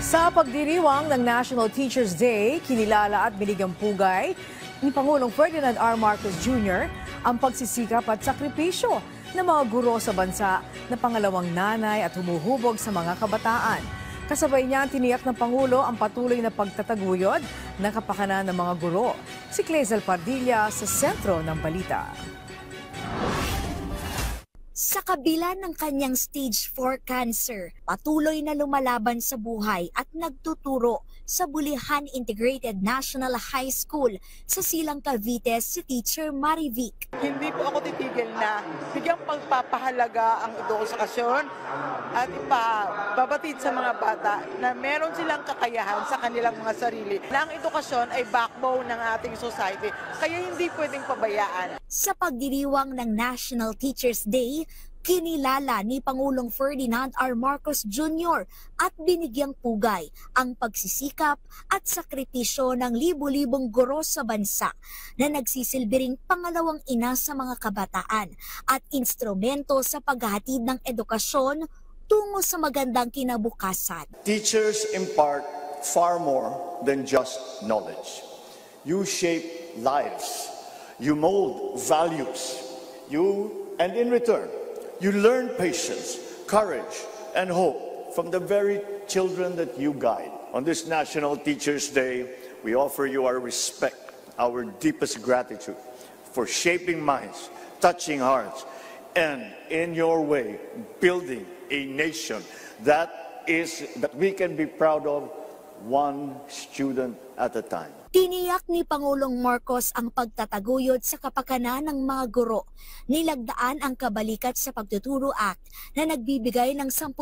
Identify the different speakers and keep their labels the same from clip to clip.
Speaker 1: Sa pagdiriwang ng National Teachers Day, kinilala at binigyang pugay ni Pangulong Ferdinand R. Marcos Jr. ang pagsisikap at sakripisyo ng mga guro sa bansa na pangalawang nanay at humuhubog sa mga kabataan. Kasabay niya tiniyak ng Pangulo ang patuloy na pagtataguyod ng kapakanan ng mga guro. Si Clazel Pardilla sa sentro ng balita.
Speaker 2: Sa kabila ng kanyang stage 4 cancer, patuloy na lumalaban sa buhay at nagtuturo sa Bulihan Integrated National High School sa Silang Cavite si Teacher Marivic.
Speaker 3: Hindi po ako titigil na bigyang pagpapahalaga ang edukasyon at ipababatid sa mga bata na meron silang kakayahan sa kanilang mga sarili. Na ang edukasyon ay backbone ng ating society, kaya hindi pwedeng pabayaan.
Speaker 2: Sa pagdiriwang ng National Teachers Day, kinilala ni Pangulong Ferdinand R. Marcos Jr. at binigyang pugay ang pagsisikap at sakripisyo ng libu-libong guro sa bansa na nagsisilbing pangalawang ina sa mga kabataan at instrumento sa paghahatid ng edukasyon tungo sa magandang kinabukasan.
Speaker 4: Teachers impart far more than just knowledge. You shape lives. You mold values. And in return, you learn patience, courage, and hope from the very children that you guide. On this National Teachers Day, we offer you our respect, our deepest gratitude for shaping minds, touching hearts, and in your way, building a nation that we can be proud of, one student at a time.
Speaker 2: Tiniyak ni Pangulong Marcos ang pagtataguyod sa kapakanan ng mga guro. Nilagdaan ang Kabalikat sa Pagtuturo Act na nagbibigay ng 10,000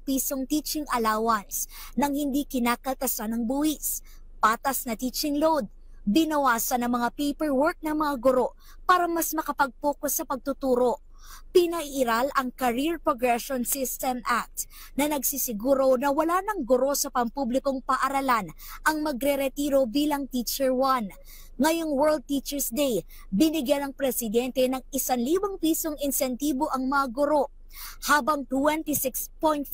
Speaker 2: pisong teaching allowance nang hindi kinakaltasan ng buwis. Patas na teaching load. Binawasan ang mga paperwork ng mga guro para mas makapag-focus sa pagtuturo. Pinairal ang Career Progression System Act na nagsisiguro na wala ng guro sa pampublikong paaralan ang magre-retiro bilang Teacher 1. Ngayong World Teachers Day, binigyan ng Presidente ng 1,000 pisong insentibo ang mga guro, habang 26.55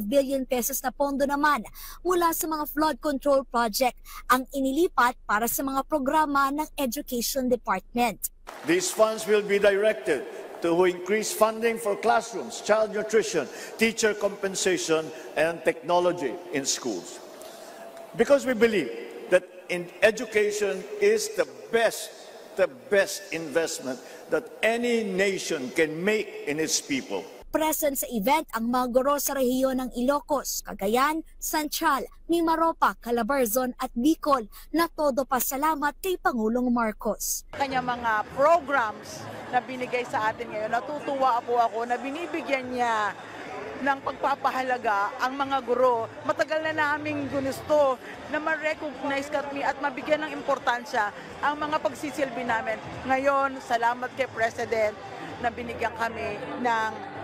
Speaker 2: billion pesos na pondo naman mula sa mga flood control project ang inilipat para sa mga programa ng Education Department.
Speaker 4: These funds will be directed to increase funding for classrooms, child nutrition, teacher compensation, and technology in schools. Because we believe that education is the best investment that any nation can make in its people.
Speaker 2: Present sa event ang mga guro sa rehiyon ng Ilocos, Cagayan, Central, Mimaropa, Calabarzon at Bicol na todo pasalamat kay Pangulong Marcos.
Speaker 3: Kanya mga programs na binigay sa atin ngayon, natutuwa po ako na binibigyan niya ng pagpapahalaga ang mga guro. Matagal na naming gusto na ma-recognize kami at mabigyan ng importansya ang mga pagsisilbi namin. Ngayon, salamat kay President na binigyan kami ng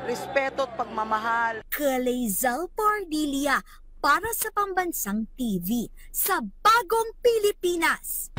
Speaker 3: respeto at pagmamahal.
Speaker 2: Clazel Pardilla para sa Pambansang TV sa Bagong Pilipinas.